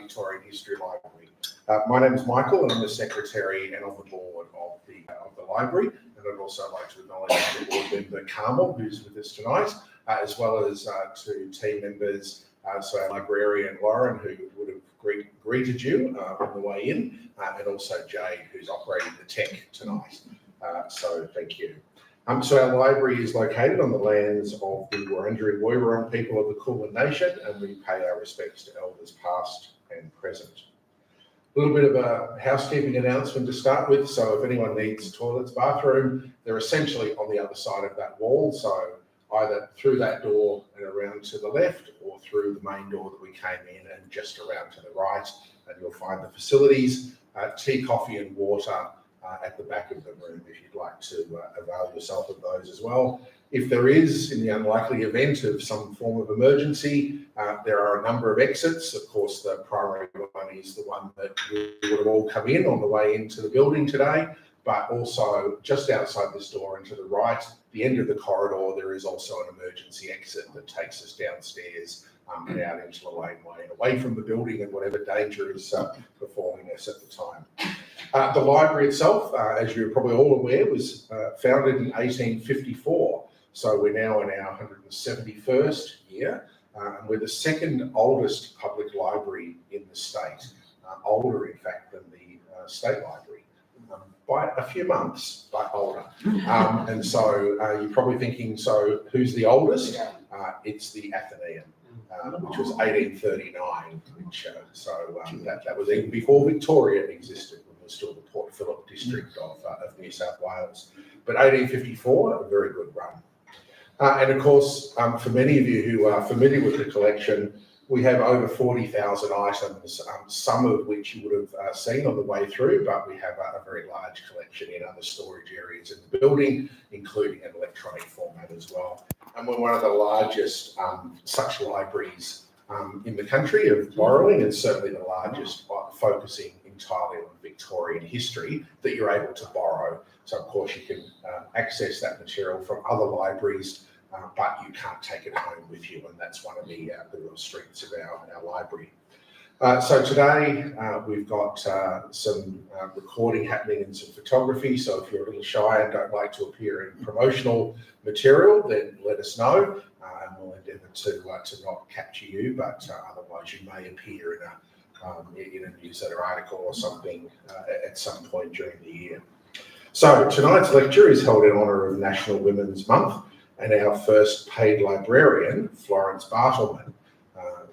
Victorian History Library. My name is Michael and I'm the Secretary and on the board of the library, and I'd also like to acknowledge the board member Carmel, who's with us tonight, as well as two team members, so our librarian Lauren, who would have greeted you on the way in, and also Jade, who's operating the tech tonight. So thank you. So our library is located on the lands of the Wurundjeri Woiwurrung people of the Kulin Nation, and we pay our respects to elders past and present. A little bit of a housekeeping announcement to start with. So if anyone needs toilets, bathroom, they're essentially on the other side of that wall. So either through that door and around to the left, or through the main door that we came in and just around to the right, and you'll find the facilities, tea, coffee and water at the back of the room if you'd like to avail yourself of those as well. If there is, in the unlikely event of some form of emergency, there are a number of exits. Of course, the primary one is the one that we would have all come in on the way into the building today, but also just outside this door and to the right, the end of the corridor, there is also an emergency exit that takes us downstairs and out into the laneway and away from the building and whatever danger is befalling us at the time. The library itself, as you're probably all aware, was founded in 1854. So we're now in our 171st year, and we're the second oldest public library in the state, older in fact than the state library, by a few months, but older. And so you're probably thinking, so who's the oldest? It's the Athenaeum. Which was 1839, that was even before Victoria existed, when it was still the Port Phillip district of New South Wales. But 1854, a very good run. And of course, for many of you who are familiar with the collection, we have over 40,000 items, some of which you would have seen on the way through, but we have a very large collection in other storage areas in the building, including an electronic format as well. And we're one of the largest such libraries in the country of borrowing, and certainly the largest focusing entirely on Victorian history that you're able to borrow. So of course you can access that material from other libraries, but you can't take it home with you, and that's one of the real strengths of our library. So today we've got some recording happening and some photography, so if you're a little shy and don't like to appear in promotional material, then let us know, and we'll endeavour to not capture you, but otherwise you may appear in a newsletter article or something at some point during the year. So tonight's lecture is held in honour of National Women's Month, and our first paid librarian, Florence Bartleman,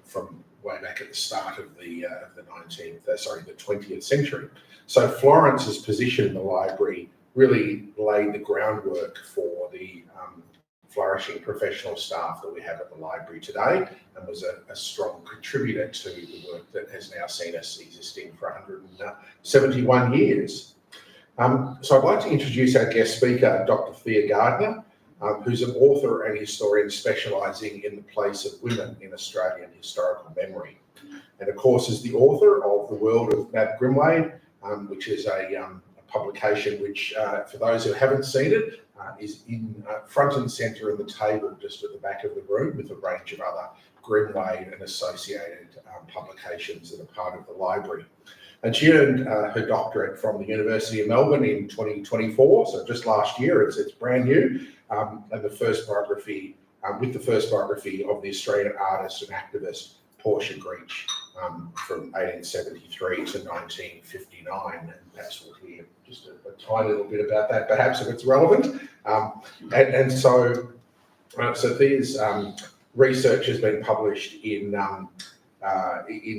from way back at the start of the 20th century. So Florence's position in the library really laid the groundwork for the flourishing professional staff that we have at the library today, and was a strong contributor to the work that has now seen us existing for 171 years. So I'd like to introduce our guest speaker, Dr. Thea Gardiner, who's an author and historian specialising in the place of women in Australian historical memory. And of course is the author of The World of Mab Grimwade, which is a publication which, for those who haven't seen it, is in front and centre in the table just at the back of the room, with a range of other Grimwade and associated publications that are part of the library. And she earned her doctorate from the University of Melbourne in 2024, so just last year. It's brand new, and the first biography, with the first biography of the Australian artist and activist Portia Geach, from 1873 to 1959, and perhaps we'll hear just a tiny little bit about that, perhaps, if it's relevant. So Thea's research has been published in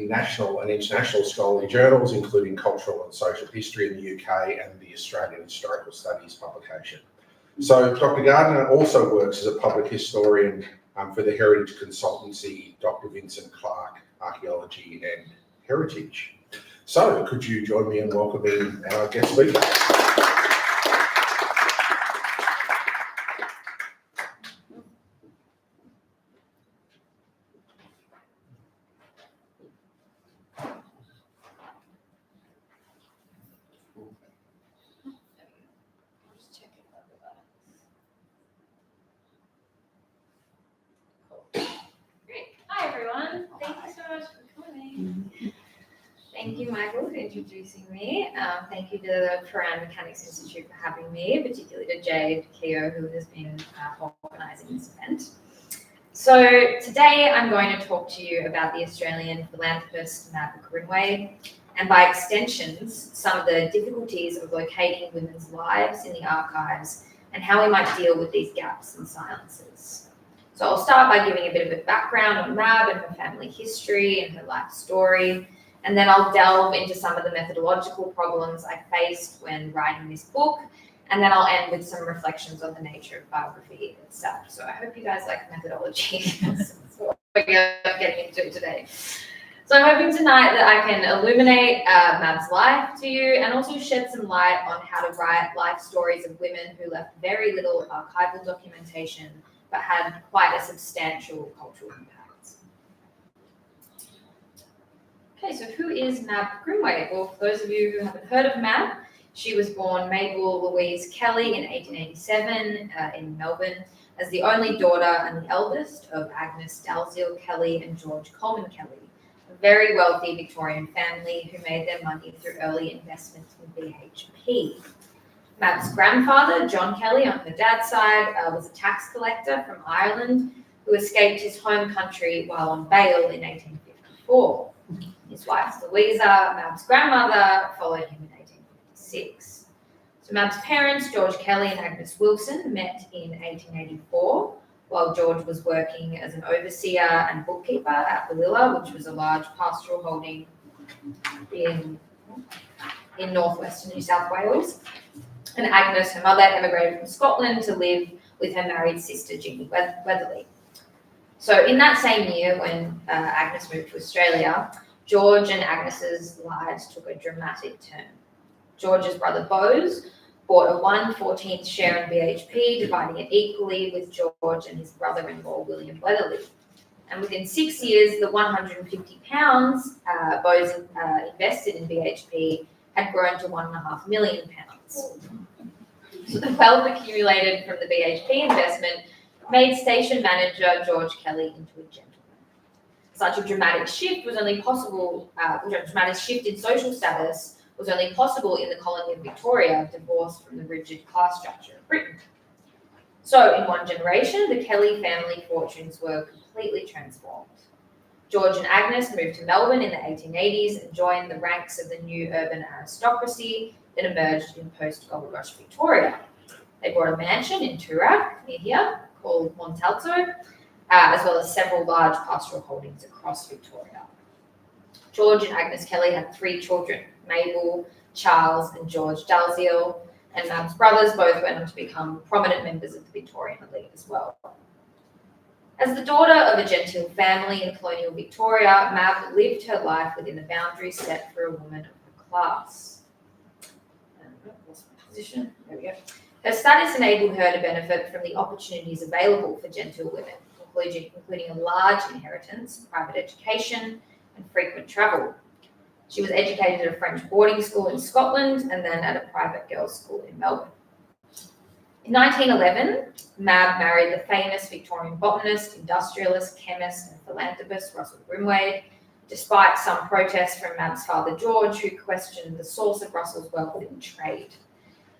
national and international scholarly journals, including Cultural and Social History in the UK and the Australian Historical Studies publication. So Dr. Gardiner also works as a public historian for the heritage consultancy, Dr. Vincent Clark Archaeology and Heritage. So could you join me in welcoming our guest speaker? Hi everyone, thank you so much for coming. Thank you, Michael, for introducing me. Thank you to the Paran Mechanics Institute for having me, particularly to Jade Keogh, who has been organising this event. So today I'm going to talk to you about the Australian philanthropist Mab Grimwade, and by extensions, some of the difficulties of locating women's lives in the archives and how we might deal with these gaps and silences. So I'll start by giving a bit of a background on Mab and her family history and her life story, and then I'll delve into some of the methodological problems I faced when writing this book, and then I'll end with some reflections on the nature of biography itself. So I hope you guys like methodology. That's what we're getting into today. So I'm hoping tonight that I can illuminate Mab's life to you and also shed some light on how to write life stories of women who left very little archival documentation but had quite a substantial cultural impact. Okay, so who is Mab Grimwade? Well, for those of you who haven't heard of Mab, she was born Mabel Louise Kelly in 1887 in Melbourne as the only daughter and the eldest of Agnes Dalziel Kelly and George Coleman Kelly, a very wealthy Victorian family who made their money through early investment in BHP. Mab's grandfather, John Kelly, on her dad's side, was a tax collector from Ireland who escaped his home country while on bail in 1854. His wife, Louisa, Mab's grandmother, followed him in 1856. So Mab's parents, George Kelly and Agnes Wilson, met in 1884 while George was working as an overseer and bookkeeper at Ballilla, which was a large pastoral holding in northwestern New South Wales. And Agnes, her mother, emigrated from Scotland to live with her married sister, Jeannie Weatherly. So in that same year, when Agnes moved to Australia, George and Agnes's lives took a dramatic turn. George's brother, Bose, bought a 1/14th share in BHP, dividing it equally with George and his brother-in-law, William Weatherly. And within 6 years, the £150 Bose invested in BHP had grown to £1.5 million. So the wealth accumulated from the BHP investment made station manager George Kelly into a gentleman. Such a dramatic shift was only possible, dramatic shift in social status was only possible in the colony of Victoria, divorced from the rigid class structure of Britain. So in one generation, the Kelly family fortunes were completely transformed. George and Agnes moved to Melbourne in the 1880s and joined the ranks of the new urban aristocracy that emerged in post-Gold Rush Victoria. They bought a mansion in Toorak, near here, called Montalto, as well as several large pastoral holdings across Victoria. George and Agnes Kelly had 3 children, Mabel, Charles and George Dalziel, and Mab's brothers both went on to become prominent members of the Victorian elite as well. As the daughter of a genteel family in colonial Victoria, Mab lived her life within the boundaries set for a woman of her class. Lost my position. There we go. Her status enabled her to benefit from the opportunities available for genteel women, including a large inheritance, private education, and frequent travel. She was educated at a French boarding school in Scotland and then at a private girls' school in Melbourne. In 1911, Mab married the famous Victorian botanist, industrialist, chemist, and philanthropist Russell Grimwade, despite some protests from Mab's father George, who questioned the source of Russell's wealth in trade.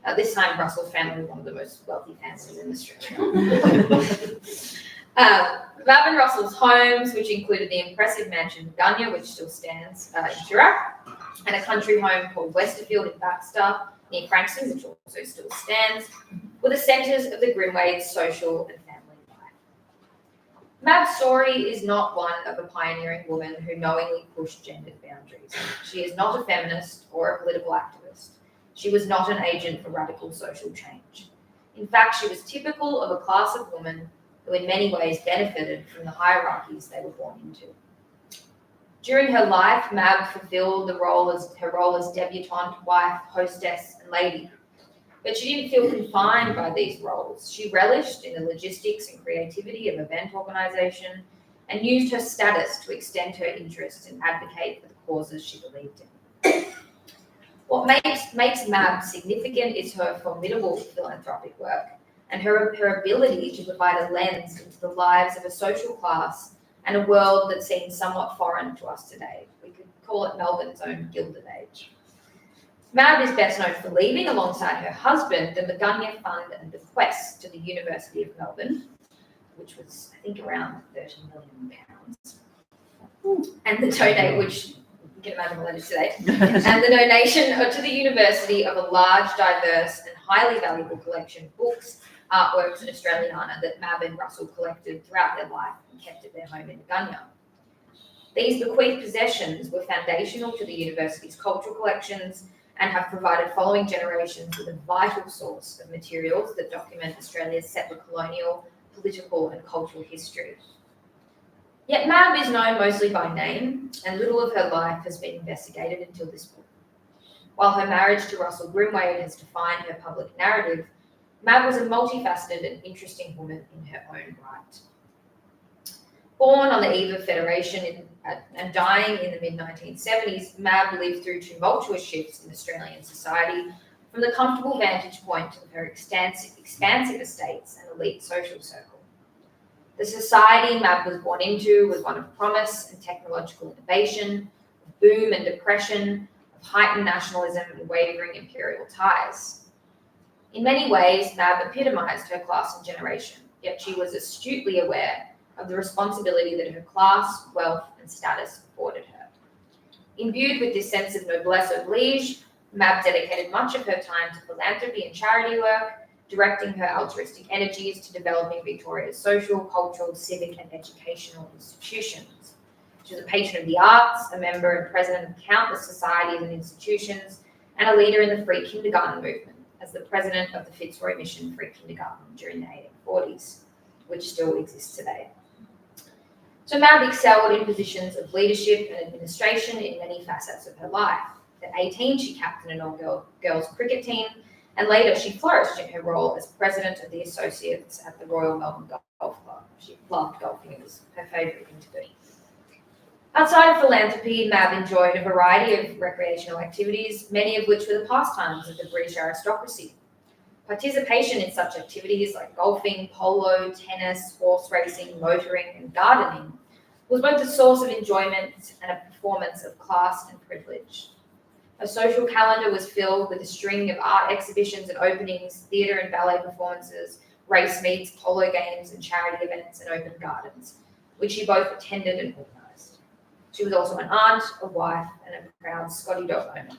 At this time, Russell's family was one of the most wealthy families in Australia. Mab and Russell's homes, which included the impressive mansion Gunya, which still stands in Toorak, and a country home called Westerfield in Baxter, near Frankston, which also still stands, were the centres of the Grimwades' social and family life. Mab's story is not one of a pioneering woman who knowingly pushed gendered boundaries. She is not a feminist or a political activist. She was not an agent for radical social change. In fact, she was typical of a class of women who in many ways benefited from the hierarchies they were born into. During her life, Mab fulfilled her role as debutante, wife, hostess, and lady. But she didn't feel confined by these roles. She relished in the logistics and creativity of event organisation and used her status to extend her interests and advocate for the causes she believed in. What makes Mab significant is her formidable philanthropic work and her ability to provide a lens into the lives of a social class and a world that seems somewhat foreign to us today. We could call it Melbourne's own Gilded Age. Mab is best known for leaving, alongside her husband, the Magunya Fund and Bequest to the University of Melbourne, which was, I think, around £30 million. And the donate, which you can imagine what that is today, and the donation to the university of a large, diverse and highly valuable collection of books, artworks and Australiana that Mab and Russell collected throughout their life and kept at their home in Magunya. These bequeathed possessions were foundational to the university's cultural collections and have provided following generations with a vital source of materials that document Australia's settler colonial, political and cultural history. Yet Mab is known mostly by name, and little of her life has been investigated until this book. While her marriage to Russell Grimwade has defined her public narrative, Mab was a multifaceted and interesting woman in her own right. Born on the eve of Federation and dying in the mid-1970s, Mab lived through tumultuous shifts in Australian society from the comfortable vantage point of her expansive estates and elite social circle. The society Mab was born into was one of promise and technological innovation, of boom and depression, of heightened nationalism and wavering imperial ties. In many ways, Mab epitomised her class and generation, yet she was astutely aware of the responsibility that her class, wealth and status afforded her. Imbued with this sense of noblesse oblige, Mab dedicated much of her time to philanthropy and charity work, directing her altruistic energies to developing Victoria's social, cultural, civic and educational institutions. She was a patron of the arts, a member and president of countless societies and institutions, and a leader in the free kindergarten movement as the president of the Fitzroy Mission Free Kindergarten during the 1840s, which still exists today. So Mab excelled in positions of leadership and administration in many facets of her life. At 18, she captained an all-girls cricket team, and later she flourished in her role as president of the Associates at the Royal Melbourne Golf Club. She loved golfing, it was her favourite thing to do. Outside of philanthropy, Mab enjoyed a variety of recreational activities, many of which were the pastimes of the British aristocracy. Participation in such activities like golfing, polo, tennis, horse racing, motoring, and gardening was both a source of enjoyment and a performance of class and privilege. Her social calendar was filled with a string of art exhibitions and openings, theatre and ballet performances, race meets, polo games, and charity events and open gardens, which she both attended and organised. She was also an aunt, a wife, and a proud Scotty dog owner.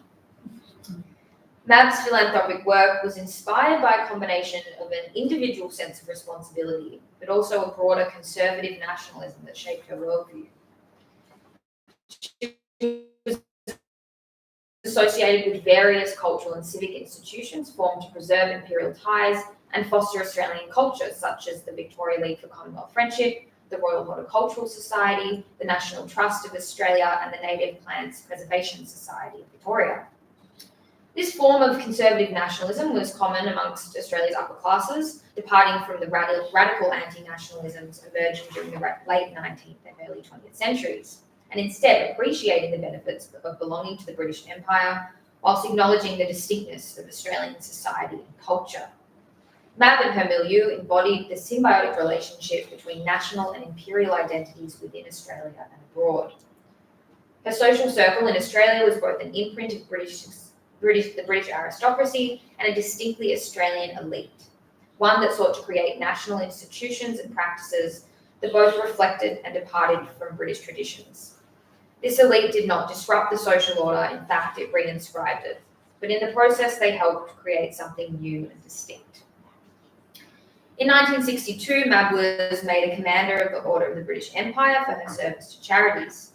Mab's philanthropic work was inspired by a combination of an individual sense of responsibility, but also a broader conservative nationalism that shaped her worldview. She was associated with various cultural and civic institutions formed to preserve imperial ties and foster Australian culture, such as the Victoria League for Commonwealth Friendship, the Royal Horticultural Society, the National Trust of Australia, and the Native Plants Preservation Society of Victoria. This form of conservative nationalism was common amongst Australia's upper classes, departing from the radical anti-nationalisms emerging during the late 19th and early 20th centuries, and instead appreciating the benefits of belonging to the British Empire, whilst acknowledging the distinctness of Australian society and culture. Mab and her milieu embodied the symbiotic relationship between national and imperial identities within Australia and abroad. Her social circle in Australia was both an imprint of the British aristocracy and a distinctly Australian elite, one that sought to create national institutions and practices that both reflected and departed from British traditions. This elite did not disrupt the social order, in fact, it re-inscribed it, but in the process they helped create something new and distinct. In 1962, Mab was made a commander of the Order of the British Empire for her service to charities.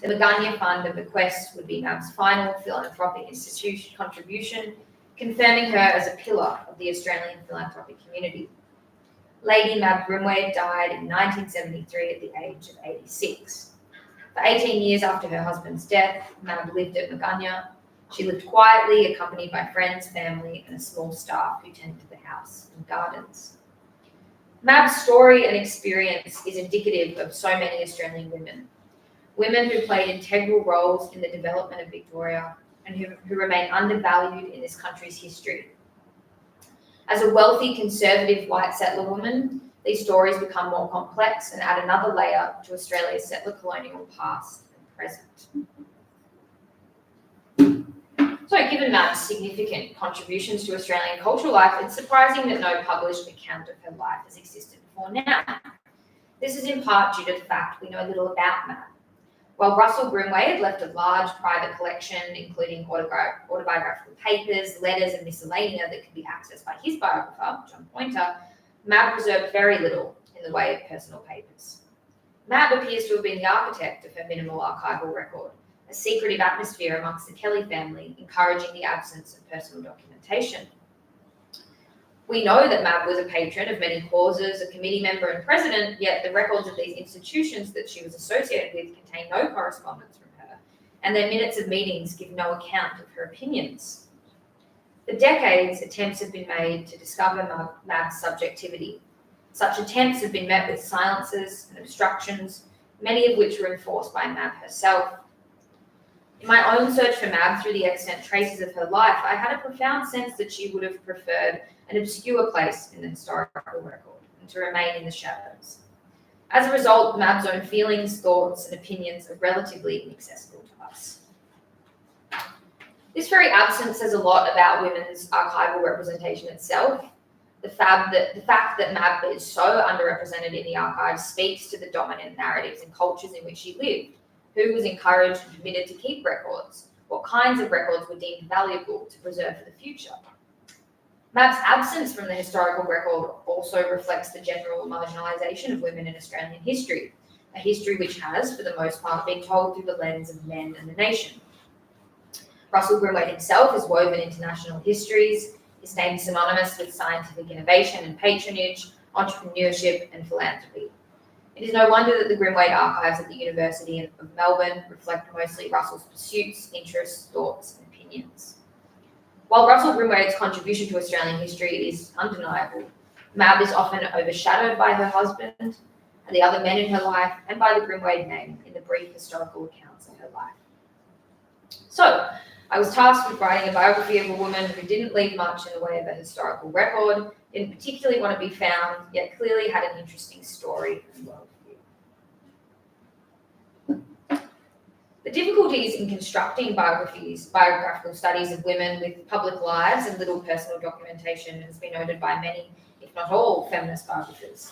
The Magunya Fund and Bequest would be Mab's final philanthropic institution contribution, confirming her as a pillar of the Australian philanthropic community. Lady Mab Grimwade died in 1973 at the age of 86. For 18 years after her husband's death, Mab lived at Magunya. She lived quietly, accompanied by friends, family, and a small staff who tended the house and gardens. Mab's story and experience is indicative of so many Australian women who played integral roles in the development of Victoria and who remain undervalued in this country's history. As a wealthy, conservative white settler woman, these stories become more complex and add another layer to Australia's settler colonial past and present. given Mab's significant contributions to Australian cultural life, it's surprising that no published account of her life has existed before now. This is in part due to the fact we know little about Mab. While Russell Grimwade left a large private collection, including autobiographical papers, letters, and miscellanea that could be accessed by his biographer, John Poynter, Mab preserved very little in the way of personal papers. Mab appears to have been the architect of her minimal archival record, a secretive atmosphere amongst the Kelly family, encouraging the absence of personal documentation. We know that Mab was a patron of many causes, a committee member and president, yet the records of these institutions that she was associated with contain no correspondence from her, and their minutes of meetings give no account of her opinions. For decades, attempts have been made to discover Mab's subjectivity. Such attempts have been met with silences and obstructions, many of which were enforced by Mab herself. In my own search for Mab through the extant traces of her life, I had a profound sense that she would have preferred an obscure place in the historical record and to remain in the shadows. As a result, Mab's own feelings, thoughts, and opinions are relatively inaccessible to us. This very absence says a lot about women's archival representation itself. The fact that Mab is so underrepresented in the archives speaks to the dominant narratives and cultures in which she lived. Who was encouraged and permitted to keep records? What kinds of records were deemed valuable to preserve for the future? Mab's absence from the historical record also reflects the general marginalisation of women in Australian history, a history which has, for the most part, been told through the lens of men and the nation. Russell Grimwade himself is woven into national histories. His name is synonymous with scientific innovation and patronage, entrepreneurship and philanthropy. It is no wonder that the Grimwade archives at the University of Melbourne reflect mostly Russell's pursuits, interests, thoughts, and opinions. While Russell Grimwade's contribution to Australian history is undeniable, Mab is often overshadowed by her husband and the other men in her life and by the Grimwade name in the brief historical accounts of her life. So, I was tasked with writing a biography of a woman who didn't leave much in the way of a historical record, didn't particularly want to be found, yet clearly had an interesting story and worldview. The difficulties in constructing biographical studies of women with public lives and little personal documentation has been noted by many, if not all, feminist biographers.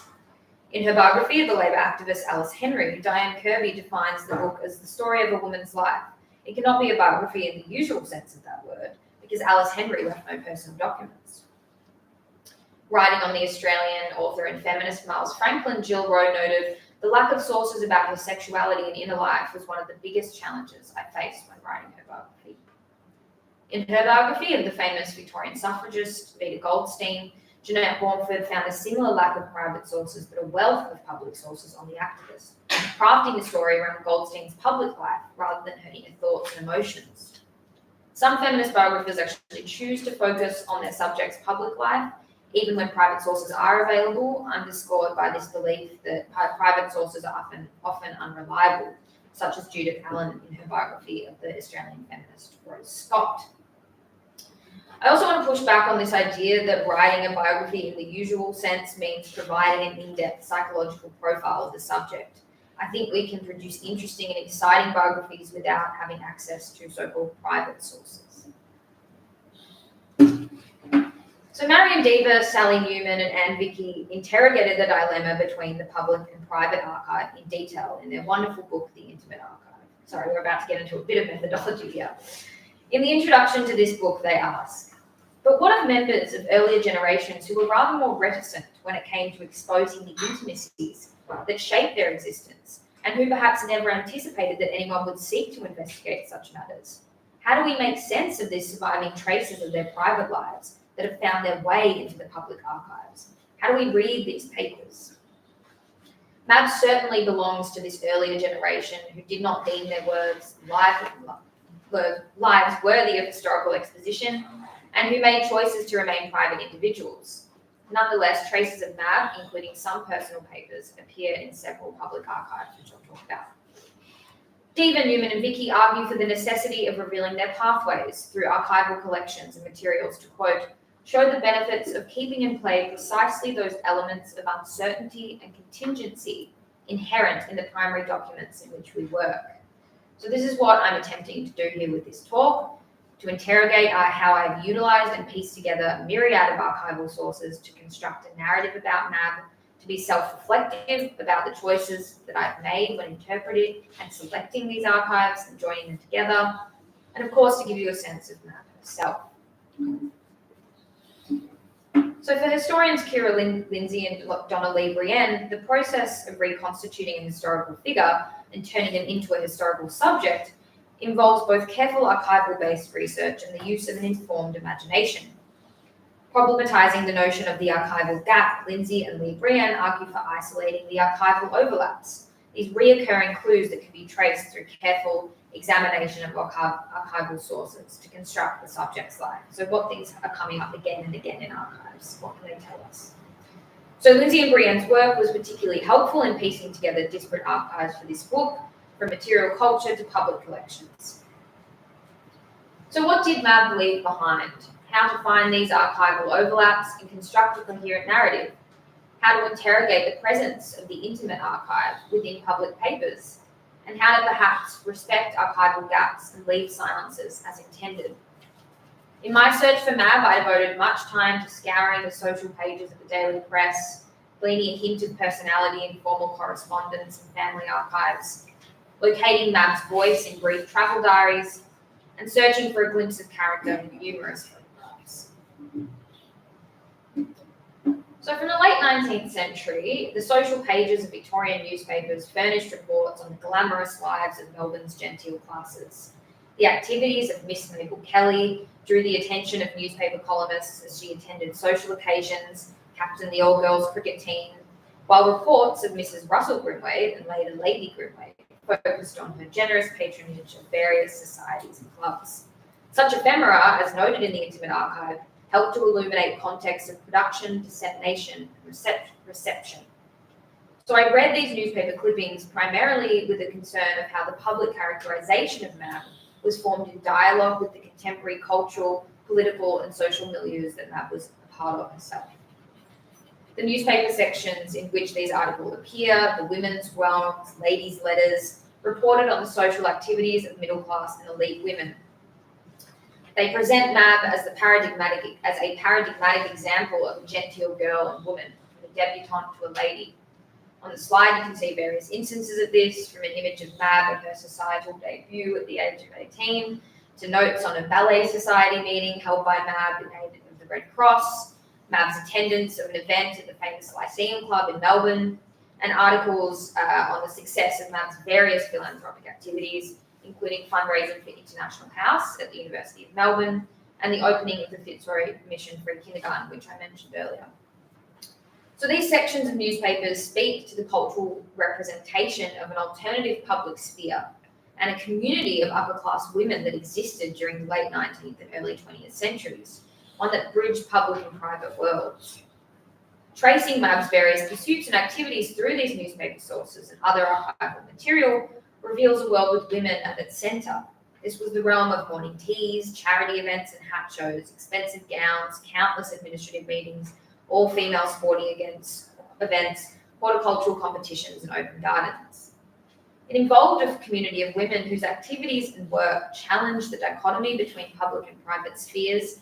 In her biography of the Labour activist Alice Henry, Diane Kirby defines the book as the story of a woman's life. It cannot be a biography in the usual sense of that word, because Alice Henry left no personal documents. Writing on the Australian author and feminist Miles Franklin, Jill Rowe noted, "The lack of sources about her sexuality and inner life was one of the biggest challenges I faced when writing her biography." In her biography of the famous Victorian suffragist Vida Goldstein, Jeanette Baumford found a similar lack of private sources but a wealth of public sources on the activist, crafting the story around Goldstein's public life rather than her inner thoughts and emotions. Some feminist biographers actually choose to focus on their subject's public life, even when private sources are available, underscored by this belief that private sources are often unreliable, such as Judith Allen in her biography of the Australian feminist Rose Scott. I also want to push back on this idea that writing a biography in the usual sense means providing an in-depth psychological profile of the subject. I think we can produce interesting and exciting biographies without having access to so-called private sources. So Marion Deaver, Sally Newman, and Anne Vicky interrogated the dilemma between the public and private archive in detail in their wonderful book, The Intimate Archive. Sorry, we're about to get into a bit of methodology here. In the introduction to this book, they ask, "But what of members of earlier generations who were rather more reticent when it came to exposing the intimacies that shaped their existence, and who perhaps never anticipated that anyone would seek to investigate such matters? How do we make sense of these surviving traces of their private lives that have found their way into the public archives? How do we read these papers?" Mab certainly belongs to this earlier generation who did not deem their lives worthy of historical exposition and who made choices to remain private individuals. Nonetheless, traces of Mab, including some personal papers, appear in several public archives, which I'll talk about. Deaver, Newman, and Vicky argue for the necessity of revealing their pathways through archival collections and materials to, quote, "show the benefits of keeping in play precisely those elements of uncertainty and contingency inherent in the primary documents in which we work." So this is what I'm attempting to do here with this talk. to interrogate how I've utilised and pieced together a myriad of archival sources to construct a narrative about MAB, to be self-reflective about the choices that I've made when interpreting and selecting these archives and joining them together, and of course to give you a sense of MAB herself. So for historians Kira Lindsay and Donna Lee Brienne, the process of reconstituting a historical figure and turning them into a historical subject involves both careful archival-based research and the use of an informed imagination. Problematising the notion of the archival gap, Lindsay and Lee Brienne argue for isolating the archival overlaps, these reoccurring clues that can be traced through careful examination of archival sources to construct the subject's life. So what things are coming up again and again in archives? What can they tell us? So Lindsay and Brienne's work was particularly helpful in piecing together disparate archives for this book, from material culture to public collections. So what did MAB leave behind? How to find these archival overlaps and construct a coherent narrative? How to interrogate the presence of the intimate archive within public papers? And how to perhaps respect archival gaps and leave silences as intended. In my search for MAB, I devoted much time to scouring the social pages of the daily press, gleaning a hint of personality in formal correspondence and family archives, locating MAB's voice in brief travel diaries, and searching for a glimpse of character in numerous photographs. So from the late 19th century, the social pages of Victorian newspapers furnished reports on the glamorous lives of Melbourne's genteel classes. The activities of Miss Mabel Kelly drew the attention of newspaper columnists as she attended social occasions, captained the all-girls cricket team, while reports of Mrs. Russell Grimwade and later Lady Grimwade focused on her generous patronage of various societies and clubs. Such ephemera, as noted in the Intimate Archive, helped to illuminate context of production, dissemination, and reception. So I read these newspaper clippings primarily with a concern of how the public characterisation of MAB was formed in dialogue with the contemporary cultural, political, and social milieus that MAB was a part of herself. The newspaper sections in which these articles appear, the women's wellness, ladies' letters, reported on the social activities of middle-class and elite women. They present MAB as a paradigmatic example of a genteel girl and woman, from a debutante to a lady. On the slide, you can see various instances of this, from an image of MAB at her societal debut at the age of 18, to notes on a ballet society meeting held by MAB in aid of the Red Cross, MAB's attendance of an event at the famous Lyceum Club in Melbourne, and articles on the success of MAB's various philanthropic activities, including fundraising for International House at the University of Melbourne and the opening of the Fitzroy Mission Free Kindergarten, which I mentioned earlier. So these sections of newspapers speak to the cultural representation of an alternative public sphere and a community of upper-class women that existed during the late 19th and early 20th centuries, one that bridged public and private worlds. Tracing MAB's various pursuits and activities through these newspaper sources and other archival material reveals a world with women at its centre. This was the realm of morning teas, charity events and hat shows, expensive gowns, countless administrative meetings, all-female sporting events, horticultural competitions and open gardens. It involved a community of women whose activities and work challenged the dichotomy between public and private spheres,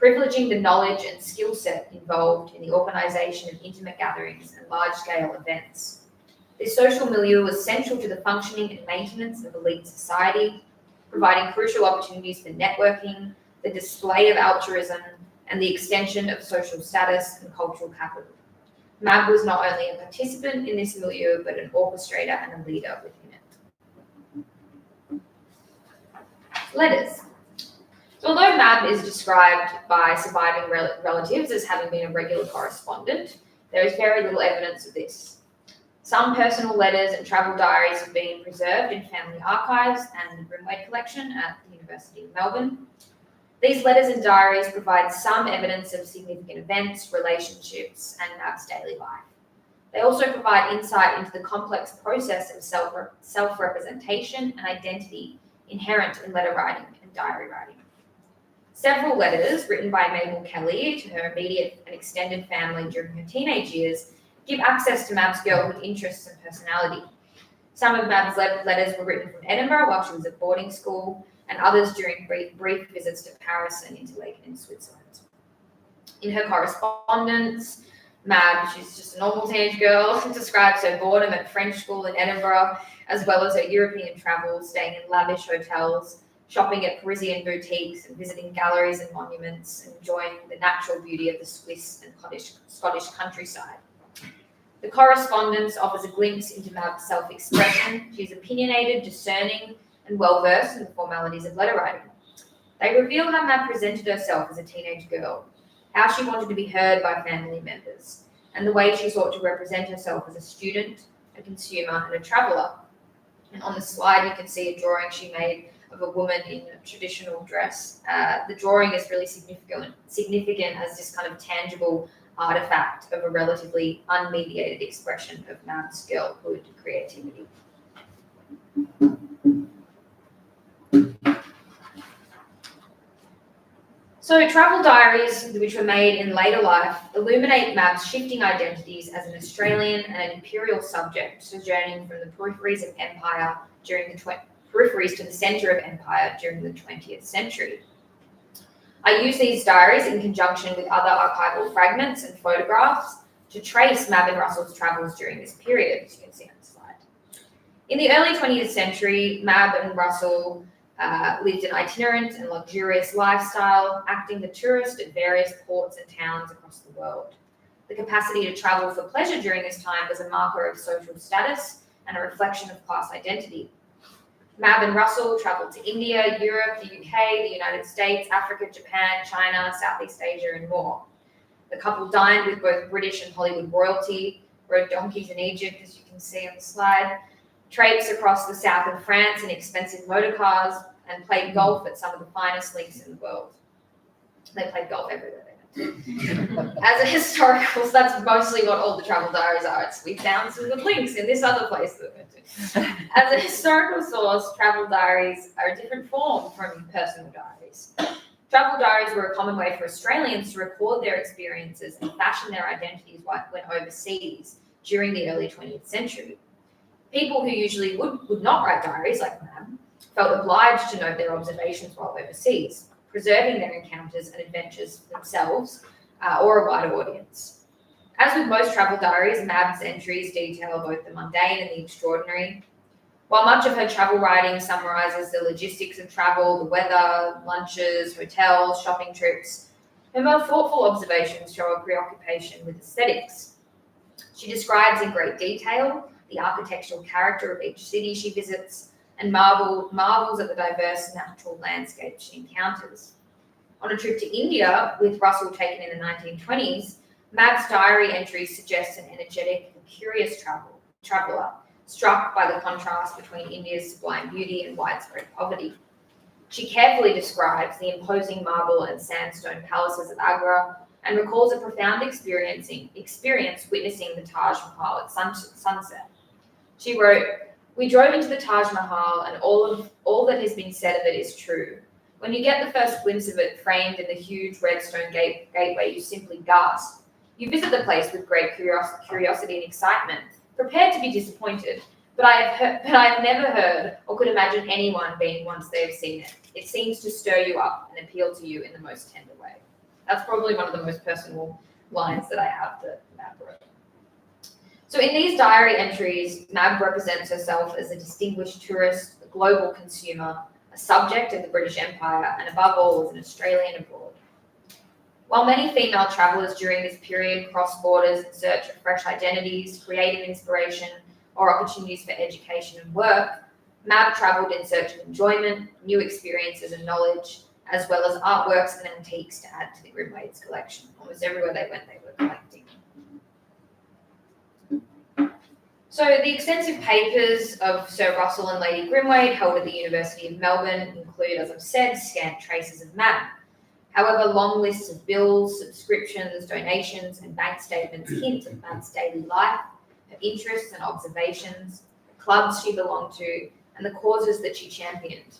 privileging the knowledge and skill set involved in the organisation of intimate gatherings and large-scale events. This social milieu was central to the functioning and maintenance of elite society, providing crucial opportunities for networking, the display of altruism, and the extension of social status and cultural capital. MAB was not only a participant in this milieu, but an orchestrator and a leader within it. Letters. So although MAB is described by surviving relatives as having been a regular correspondent, there is very little evidence of this. Some personal letters and travel diaries have been preserved in family archives and the Grimwade collection at the University of Melbourne. These letters and diaries provide some evidence of significant events, relationships, and MAB's daily life. They also provide insight into the complex process of self-representation and identity inherent in letter writing and diary writing. Several letters written by Mabel Kelly to her immediate and extended family during her teenage years give access to MAB's girlhood interests and personality. Some of MAB's letters were written from Edinburgh while she was at boarding school, and others during brief visits to Paris and Interlaken in Switzerland. In her correspondence, Mab, she's just a normal teenage girl, describes her boredom at French school in Edinburgh, as well as her European travels, staying in lavish hotels, shopping at Parisian boutiques and visiting galleries and monuments, and enjoying the natural beauty of the Swiss and Scottish countryside. The correspondence offers a glimpse into Mab's self-expression. She's opinionated, discerning, and well-versed in the formalities of letter writing. They reveal how Mab presented herself as a teenage girl, how she wanted to be heard by family members, and the way she sought to represent herself as a student, a consumer, and a traveller. And on the slide, you can see a drawing she made of a woman in a traditional dress. The drawing is really significant as this kind of tangible artifact of a relatively unmediated expression of Mab's girlhood creativity. So travel diaries, which were made in later life, illuminate Mab's shifting identities as an Australian and an imperial subject, sojourning from the peripheries of empire during the peripheries to the centre of empire during the 20th century. I use these diaries in conjunction with other archival fragments and photographs to trace Mab and Russell's travels during this period, as you can see on the slide. In the early 20th century, Mab and Russell lived an itinerant and luxurious lifestyle, acting the tourist at various ports and towns across the world. The capacity to travel for pleasure during this time was a marker of social status and a reflection of class identity. Mab and Russell travelled to India, Europe, the UK, the United States, Africa, Japan, China, Southeast Asia, and more. The couple dined with both British and Hollywood royalty, rode donkeys in Egypt, as you can see on the slide, traipsed across the south of France in expensive motor cars, and played golf at some of the finest links in the world. They played golf everywhere they went. As a historical, so that's mostly what all the travel diaries are. We found some good links in this other place that we went to. As a historical source, travel diaries are a different form from personal diaries. Travel diaries were a common way for Australians to record their experiences and fashion their identities when overseas during the early 20th century. People who usually would not write diaries, like Mab, felt obliged to note their observations while overseas, preserving their encounters and adventures for themselves or a wider audience. As with most travel diaries, Mab's entries detail both the mundane and the extraordinary. While much of her travel writing summarises the logistics of travel, the weather, lunches, hotels, shopping trips, her more thoughtful observations show a preoccupation with aesthetics. She describes in great detail the architectural character of each city she visits, and marvels at the diverse natural landscapes she encounters. On a trip to India, with Russell taken in the 1920s, Mab's diary entries suggest an energetic and curious traveller, struck by the contrast between India's sublime beauty and widespread poverty. She carefully describes the imposing marble and sandstone palaces of Agra and recalls a profound experience witnessing the Taj Mahal at sunset. She wrote, "We drove into the Taj Mahal, and all that has been said of it is true. When you get the first glimpse of it framed in the huge red stone gateway, you simply gasp. You visit the place with great curiosity and excitement, prepared to be disappointed, but I have never heard or could imagine anyone being once they have seen it. It seems to stir you up and appeal to you in the most tender way." That's probably one of the most personal lines that I have that Mab wrote. So in these diary entries, Mab represents herself as a distinguished tourist, a global consumer, a subject of the British Empire, and above all, as an Australian abroad. While many female travellers during this period cross borders in search of fresh identities, creative inspiration, or opportunities for education and work, Mab travelled in search of enjoyment, new experiences and knowledge, as well as artworks and antiques to add to the Grimwade's collection. Almost everywhere they went, they were collecting. So the extensive papers of Sir Russell and Lady Grimwade held at the University of Melbourne include, as I've said, scant traces of Mab. However, long lists of bills, subscriptions, donations, and bank statements hint at Mab's daily life, her interests and observations, the clubs she belonged to, and the causes that she championed.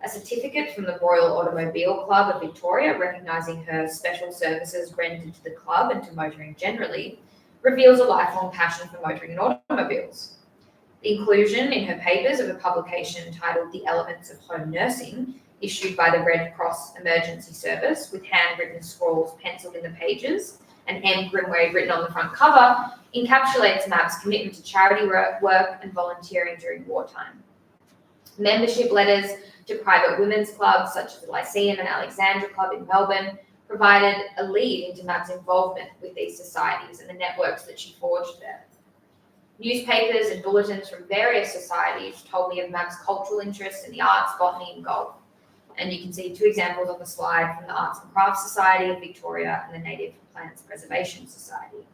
A certificate from the Royal Automobile Club of Victoria, recognising her special services rendered to the club and to motoring generally, reveals a lifelong passion for motoring and automobiles. The inclusion in her papers of a publication titled The Elements of Home Nursing, issued by the Red Cross Emergency Service, with handwritten scrawls penciled in the pages and M. Grimwade written on the front cover, encapsulates Mab's commitment to charity work and volunteering during wartime. Membership letters to private women's clubs such as the Lyceum and Alexandra Club in Melbourne provided a lead into Mab's involvement with these societies and the networks that she forged there. Newspapers and bulletins from various societies told me of Mab's cultural interests in the arts, botany and golf. And you can see two examples on the slide from the Arts and Crafts Society of Victoria and the Native Plants Preservation Society.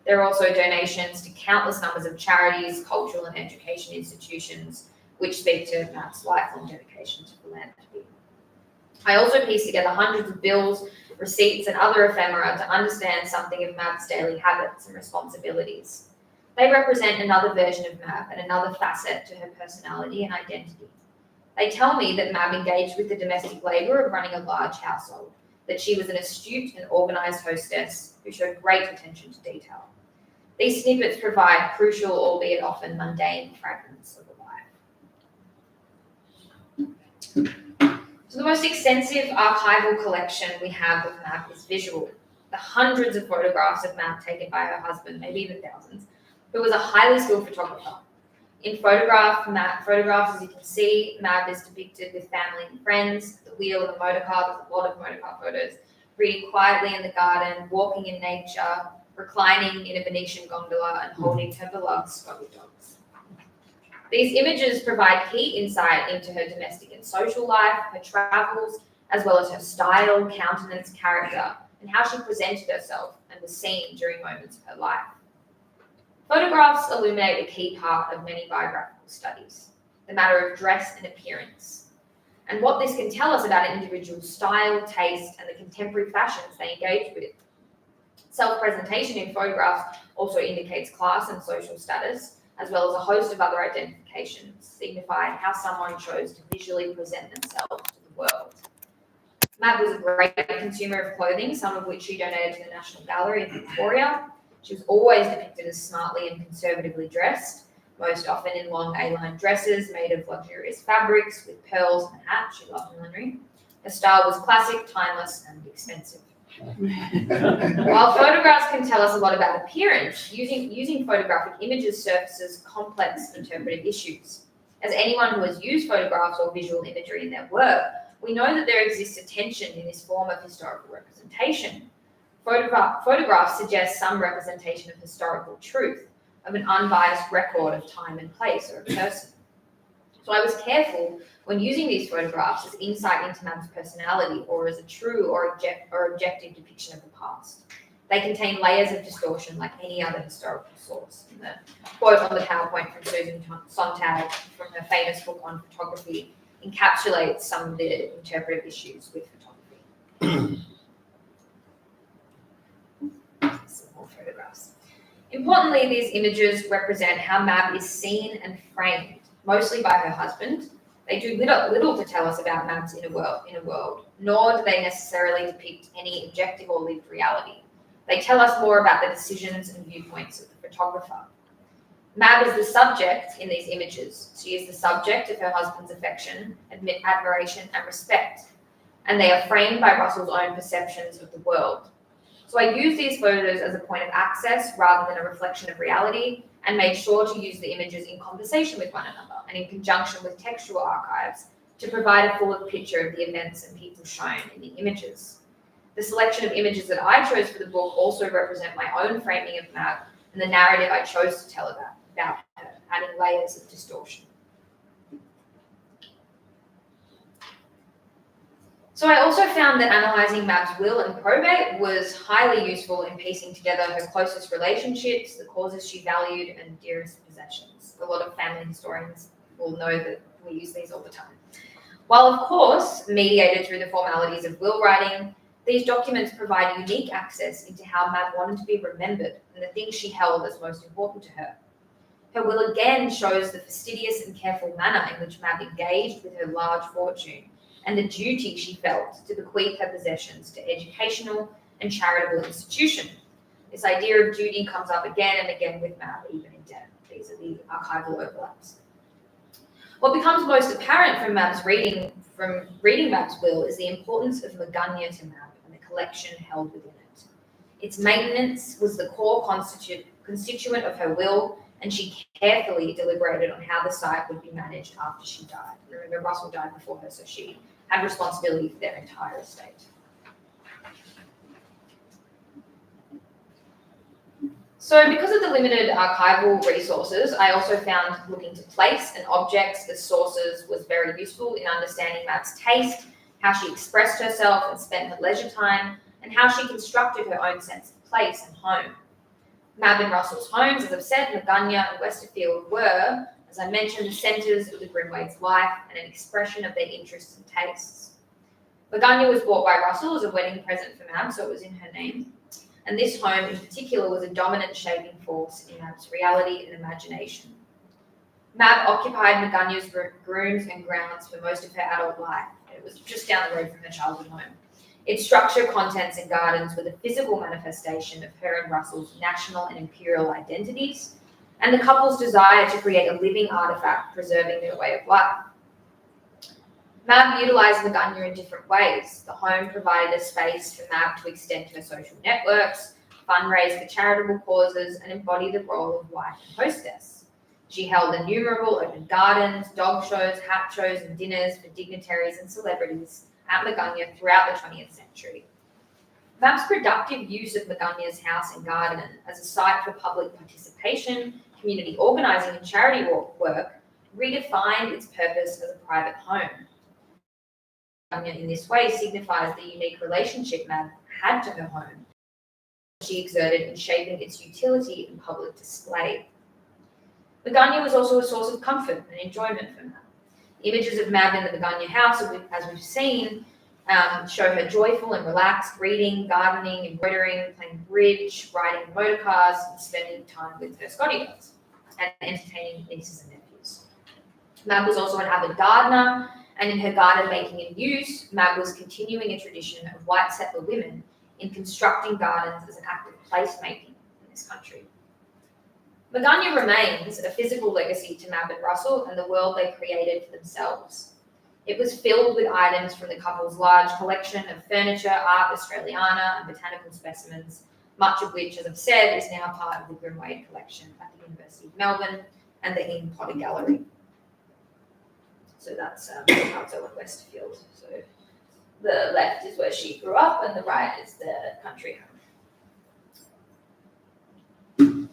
There are also donations to countless numbers of charities, cultural and education institutions, which speak to Mab's lifelong dedication to philanthropy. I also pieced together hundreds of bills, receipts, and other ephemera to understand something of Mab's daily habits and responsibilities. They represent another version of Mab and another facet to her personality and identity. They tell me that Mab engaged with the domestic labour of running a large household, that she was an astute and organised hostess who showed great attention to detail. These snippets provide crucial, albeit often mundane, fragments of a life. So the most extensive archival collection we have of Mab is visual. The hundreds of photographs of Mab taken by her husband, maybe even thousands, who was a highly skilled photographer. In photographs, as you can see, Mab is depicted with family and friends, the wheel of a motor car, there's a lot of motor car photos, reading quietly in the garden, walking in nature, reclining in a Venetian gondola, and holding her beloved Scotty dogs. These images provide key insight into her domestic and social life, her travels, as well as her style, countenance, character, and how she presented herself and was seen during moments of her life. Photographs illuminate a key part of many biographical studies, the matter of dress and appearance, and what this can tell us about an individual's style, taste, and the contemporary fashions they engage with. Self-presentation in photographs also indicates class and social status, as well as a host of other identifications, signifying how someone chose to visually present themselves to the world. Mab was a great consumer of clothing, some of which she donated to the National Gallery in Victoria. She was always depicted as smartly and conservatively dressed, most often in long A-line dresses made of luxurious fabrics with pearls and a hat. She loved millinery. Her style was classic, timeless, and expensive. While photographs can tell us a lot about appearance, using photographic images surfaces complex interpretive issues. As anyone who has used photographs or visual imagery in their work, we know that there exists a tension in this form of historical representation. Photographs suggest some representation of historical truth, of an unbiased record of time and place or a person. So I was careful when using these photographs as insight into Mab's personality or as a true or objective depiction of the past. They contain layers of distortion like any other historical source. And the quote on the PowerPoint from Susan Sontag from her famous book on photography encapsulates some of the interpretive issues with photography. Some more photographs. Importantly, these images represent how Mab is seen and framed, mostly by her husband. They do little to tell us about Mab's inner world, nor do they necessarily depict any objective or lived reality. They tell us more about the decisions and viewpoints of the photographer. Mab is the subject in these images. She is the subject of her husband's affection, admiration, and respect, and they are framed by Russell's own perceptions of the world. So I use these photos as a point of access rather than a reflection of reality, and made sure to use the images in conversation with one another and in conjunction with textual archives to provide a fuller picture of the events and people shown in the images. The selection of images that I chose for the book also represent my own framing of Mab and the narrative I chose to tell about her, adding layers of distortion. So I also found that analysing Mab's will and probate was highly useful in piecing together her closest relationships, the causes she valued, and dearest possessions. A lot of family historians will know that we use these all the time. While, of course, mediated through the formalities of will writing, these documents provide unique access into how Mab wanted to be remembered and the things she held as most important to her. Her will again shows the fastidious and careful manner in which Mab engaged with her large fortune, and the duty she felt to bequeath her possessions to educational and charitable institutions. This idea of duty comes up again and again with Mab, even in death. these are the archival overlaps. What becomes most apparent from reading Mab's will is the importance of Magunya to Mab and the collection held within it. Its maintenance was the core constituent of her will, and she carefully deliberated on how the site would be managed after she died. Remember, Russell died before her, so she had responsibility for their entire estate. So because of the limited archival resources, I also found looking to place and objects as sources was very useful in understanding Mab's taste, how she expressed herself and spent her leisure time, and how she constructed her own sense of place and home. Mab and Russell's homes, as I've said, Magunya and Westerfield were, as I mentioned, the centres of the Grimwade's life and an expression of their interests and tastes. Magunya was bought by Russell as a wedding present for Mab, so it was in her name. And this home in particular was a dominant shaping force in Mab's reality and imagination. Mab occupied Magunya's rooms and grounds for most of her adult life, and it was just down the road from her childhood home. Its structure, contents, and gardens were the physical manifestation of her and Russell's national and imperial identities, and the couple's desire to create a living artefact preserving their way of life. Mab utilised Magunya in different ways. The home provided a space for Mab to extend her social networks, fundraise for charitable causes, and embody the role of wife and hostess. She held innumerable open gardens, dog shows, hat shows, and dinners for dignitaries and celebrities at Magunya throughout the 20th century. Mab's productive use of Magunya's house and garden as a site for public participation, community organising, and charity work redefined its purpose as a private home. Magunya in this way signifies the unique relationship Mab had to her home she exerted in shaping its utility and public display. Magunya was also a source of comfort and enjoyment for Mab. Images of Mab in the Magunya house, as we've seen, show her joyful and relaxed, reading, gardening, embroidering, playing bridge, riding motor cars, and spending time with her Scotty dogs and entertaining nieces and nephews. Mab was also an avid gardener, and in her garden making and use, Mab was continuing a tradition of white settler women in constructing gardens as an act of placemaking in this country. Magunya remains a physical legacy to Mab and Russell and the world they created for themselves. It was filled with items from the couple's large collection of furniture, art, Australiana, and botanical specimens, much of which, as I've said, is now part of the Grimwade collection at the University of Melbourne and the Ian Potter Gallery. So that's Alto and Westerfield. So the left is where she grew up and the right is the country home.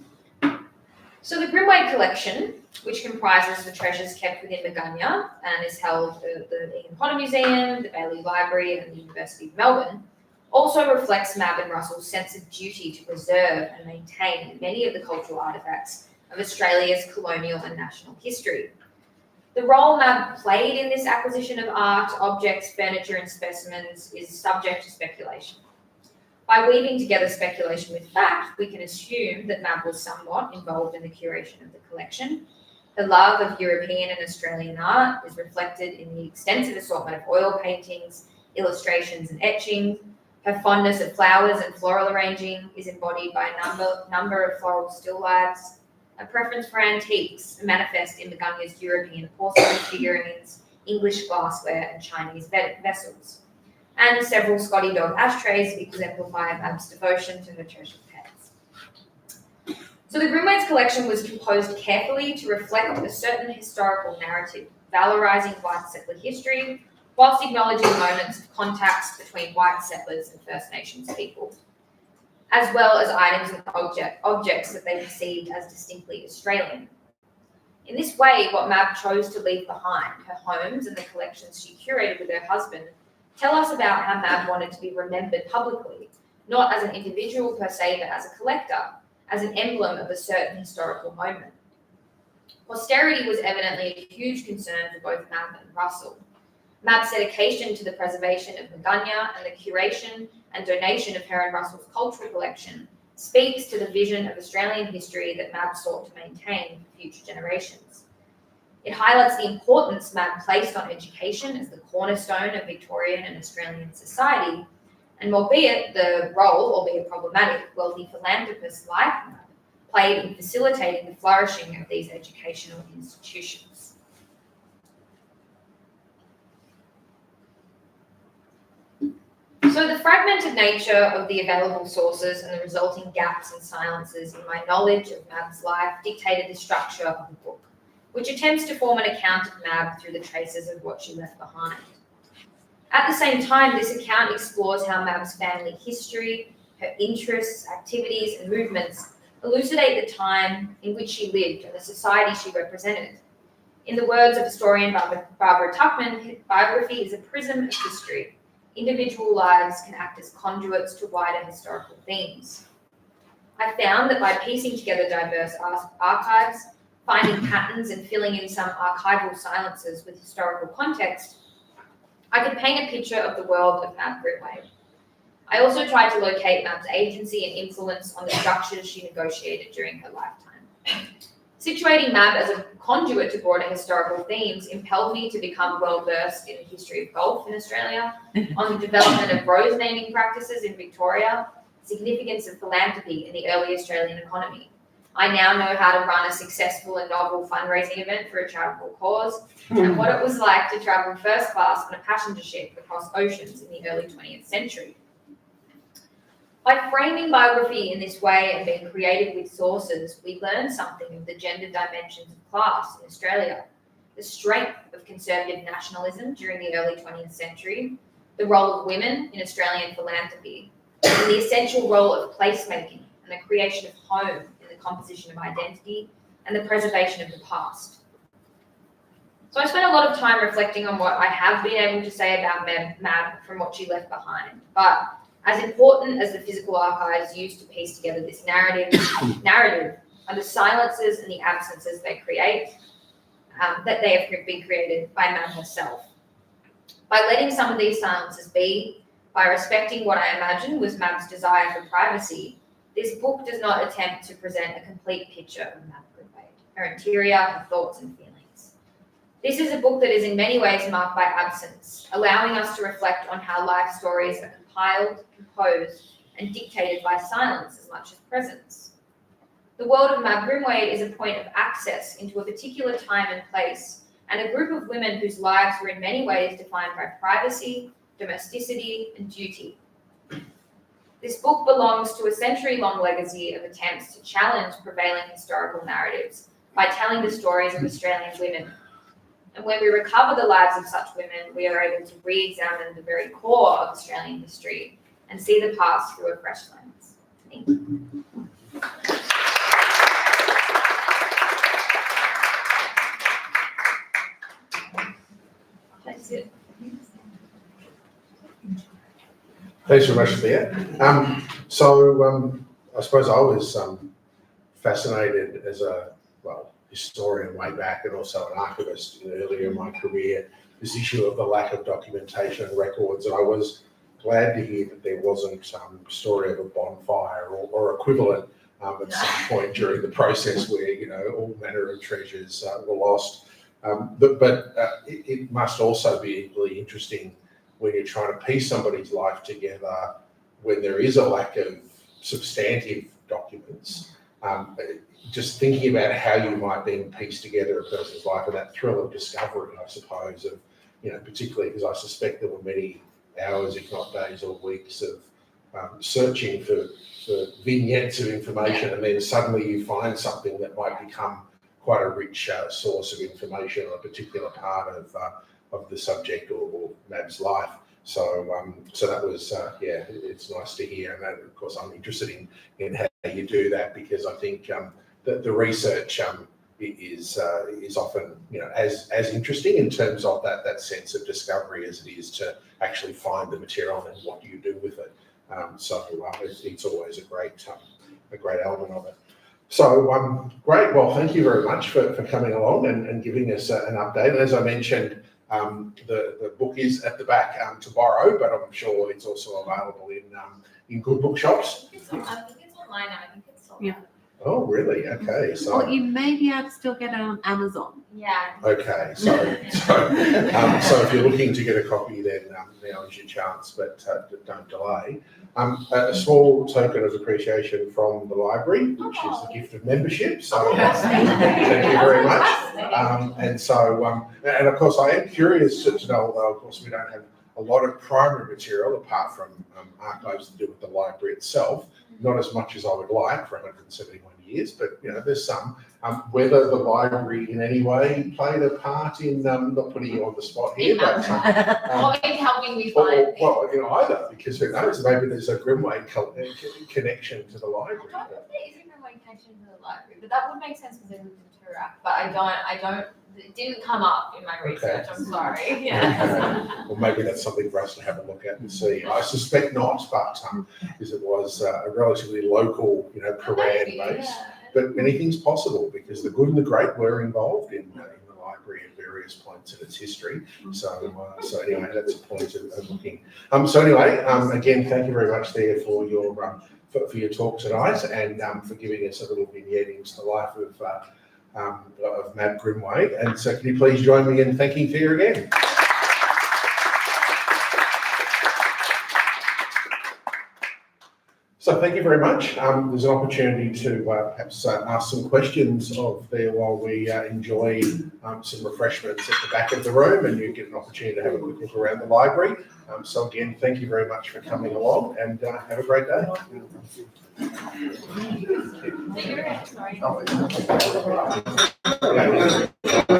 So the Grimwade collection, which comprises the treasures kept within Magunya and is held at the Ian Potter Museum, the Bailey Library and the University of Melbourne, also reflects Mab and Russell's sense of duty to preserve and maintain many of the cultural artefacts of Australia's colonial and national history. The role Mab played in this acquisition of art, objects, furniture and specimens is subject to speculation. By weaving together speculation with fact, we can assume that Mab was somewhat involved in the curation of the collection. Her love of European and Australian art is reflected in the extensive assortment of oil paintings, illustrations and etchings. Her fondness of flowers and floral arranging is embodied by a number of floral still lifes. A preference for antiques manifest in Magunya's European porcelain figurines, English glassware and Chinese vessels. And several Scotty dog ashtrays exemplify Mab's devotion to her treasured pets. So the Grimwade's collection was composed carefully to reflect a certain historical narrative, valorising white settler history, whilst acknowledging moments of contacts between white settlers and First Nations people, as well as items and objects that they perceived as distinctly Australian. In this way, what Mab chose to leave behind, her homes and the collections she curated with her husband, tell us about how Mab wanted to be remembered publicly, not as an individual per se, but as a collector, as an emblem of a certain historical moment. Posterity was evidently a huge concern for both Mab and Russell. Mab's dedication to the preservation of Magunya and the curation and donation of her and Russell's cultural collection speaks to the vision of Australian history that Mab sought to maintain for future generations. It highlights the importance Mab placed on education as the cornerstone of Victorian and Australian society, and albeit the role, albeit problematic, wealthy philanthropists like Mab played in facilitating the flourishing of these educational institutions. So the fragmented nature of the available sources and the resulting gaps and silences in my knowledge of Mab's life dictated the structure of the book, which attempts to form an account of Mab through the traces of what she left behind. At the same time, this account explores how Mab's family history, her interests, activities, and movements elucidate the time in which she lived and the society she represented. In the words of historian Barbara Tuchman, biography is a prism of history. Individual lives can act as conduits to wider historical themes. I found that by piecing together diverse archives, finding patterns and filling in some archival silences with historical context, I could paint a picture of the world of Mab Grimwade. I also tried to locate Mab's agency and influence on the structures she negotiated during her lifetime. Situating Mab as a conduit to broader historical themes impelled me to become well-versed in the history of golf in Australia, on the development of rose naming practices in Victoria, significance of philanthropy in the early Australian economy. I now know how to run a successful and novel fundraising event for a charitable cause, and what it was like to travel first class on a passenger ship across oceans in the early 20th century. By framing biography in this way and being creative with sources, we learn something of the gender dimensions of class in Australia, the strength of conservative nationalism during the early 20th century, the role of women in Australian philanthropy, and the essential role of placemaking and the creation of home in the composition of identity and the preservation of the past. So I spent a lot of time reflecting on what I have been able to say about Mab from what she left behind, but as important as the physical archives used to piece together this narrative are the silences and the absences they create, that they have been created by Mab herself. By letting some of these silences be, by respecting what I imagine was Mab's desire for privacy, this book does not attempt to present a complete picture of Mab Grimwade, her interior, her thoughts and feelings. This is a book that is in many ways marked by absence, allowing us to reflect on how life stories are compiled, composed, and dictated by silence as much as presence. The world of Mab Grimwade is a point of access into a particular time and place, and a group of women whose lives were in many ways defined by privacy, domesticity, and duty. This book belongs to a century-long legacy of attempts to challenge prevailing historical narratives by telling the stories of Australian women. And when we recover the lives of such women, we are able to re-examine the very core of Australian history and see the past through a fresh lens. Thank you. That's it. Thanks very much, Thea. I suppose I was fascinated as a historian way back and also an archivist earlier in my career, this issue of the lack of documentation and records. And I was glad to hear that there wasn't some story of a bonfire or equivalent at some point during the process where, all manner of treasures were lost. It must also be equally interesting when you're trying to piece somebody's life together when there is a lack of substantive documents. Just thinking about how you might then piece together a person's life and that thrill of discovery, I suppose, of, particularly because I suspect there were many hours, if not days or weeks of searching for vignettes of information, and then suddenly you find something that might become quite a rich source of information on a particular part of the subject or Mab's life. So that was, it's nice to hear. And of course, I'm interested in how you do that, because I think that the research is often, as interesting in terms of that sense of discovery as it is to actually find the material and what do you do with it. It's always a great element of it. So great. Well, thank you very much for coming along and giving us an update. And as I mentioned, the book is at the back to borrow, but I'm sure it's also available in good bookshops. I think it's online now. I think it's sold out. Oh, really? Okay. So. Or you may be able to still get it on Amazon. Yeah. Okay, so if you're looking to get a copy, then now is your chance, but don't delay. A small token of appreciation from the library, which is the gift of membership. So thank you very much. And of course, I am curious to know, although of course we don't have a lot of primary material apart from archives to do with the library itself. Not as much as I would like for 171 years, but there's some. Whether the library in any way played a part in not putting you on the spot here, but Or in helping me find. well, either, because who knows, maybe there's a Grimwade connection to the library. I don't know if there is a Grimwade connection to the library, but that would make sense because they lived in Turak. But I don't. It didn't come up in my research. I'm sorry. Yeah. Well, maybe that's something for us to have a look at and see. I suspect not, but because it was a relatively local, Quran base. But anything's possible because the good and the great were involved in the library at various points in its history. So anyway, that's a point of looking. So anyway, again, thank you very much there for your talk tonight and for giving us a little vignette into the life of Mab Grimwade. And so can you please join me in thanking Thea again? So thank you very much. There's an opportunity to perhaps ask some questions of Thea while we enjoy some refreshments at the back of the room, and you get an opportunity to have a quick look around the library. So again, thank you very much for coming along, and have a great day. Sorry.